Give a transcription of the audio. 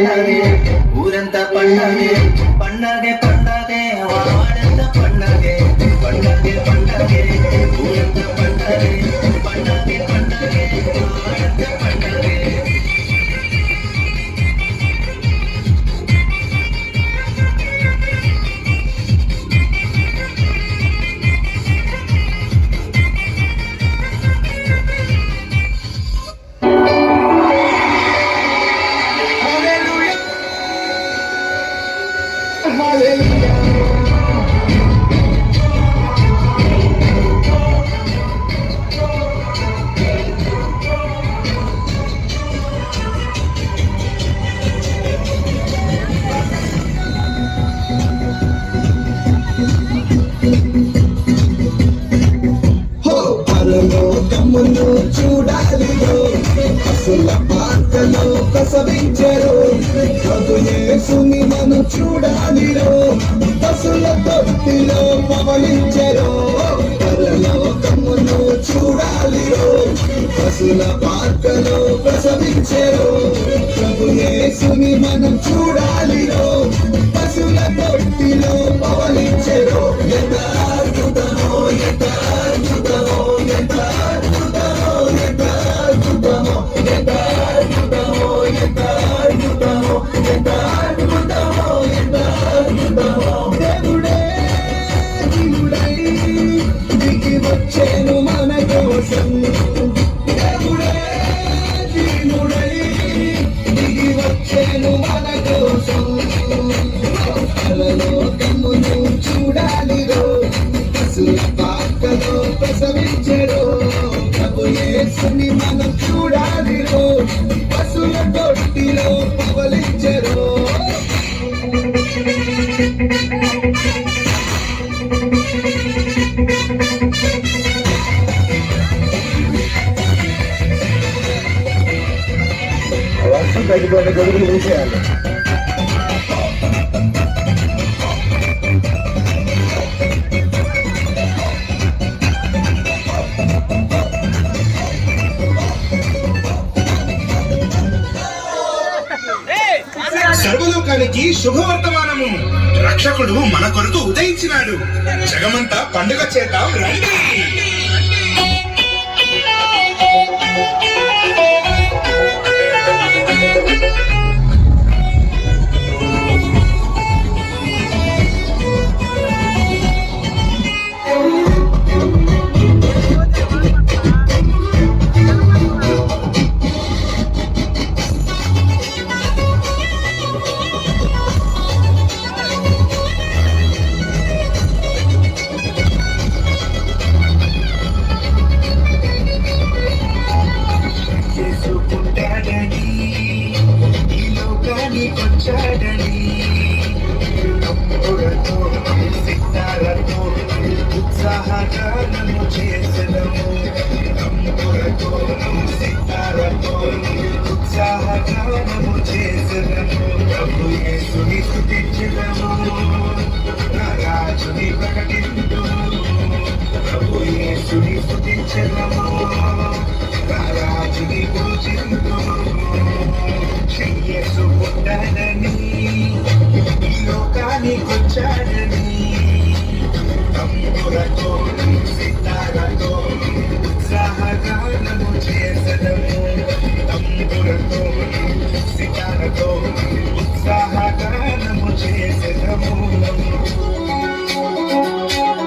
పండగే ఊరంతా పండగే పండగే పండగే వాడంతా పండగే పండగే పండగే ఊరంతా పండగే పండగే పండగే వాడంతా పండగే కమ్మును చూడాలిరో అసల పాత్రలో ప్రసవించరు యేసుని మనం చూడాలిరో పసుల తొట్టిలో పవలించరు కమ్మును చూడాలిరో పసుల పాత్రలో ప్రసవించరు యేసుని మనం చూడాలిరో పసుల తొట్టిలో పవలించరు ఎంత అద్భుతమో ఎంత అద్భుతమో ఎంత అద్భుతమో ఎంత అద్భుతమో ఎంత అద్భుతమో ఎంత అద్భుతమో ఎంత అద్భుతమో ఎంత అద్భుతమో దేవుడే దేవుడై దిగి వచ్చేను మన కోసం దేవుడే దేవుడై దిగి వచ్చేను మన కోసం కమ్మును చూడాలిరో పాకలో ప్రసవించరు ప్రభు యేసుని మనం చూడాలిరో పశుల తొట్టిలో పవలించరు వర్షం తగ్గిపోయిన గడుగులు వేసేయాలి. సర్వలోకానికి శుభవర్తమానము, రక్షకుడు మన కొరకు ఉదయించినాడు. జగమంతా పండుగ చేద్దాం రండి. వచ్చాడని తమ్ముడతో సితారతో ఉత్సాహగానము చేసెదము. తమ్ముడతో సితారతో ఉత్సాహగానము చేసెదము. ప్రభు యేసుని స్తుతించెదము, నా రాజుని ప్రకటింతుము. ప్రభు యేసుని స్తుతించెదము, నా రాజుని పూజింతుము. యేసు పుట్టాడని ఈ లోకానికొచ్చాడని తమ్ముడతో సితారతో ఉత్సాహగానము చేసెదము. తమ్ముడతో సితారతో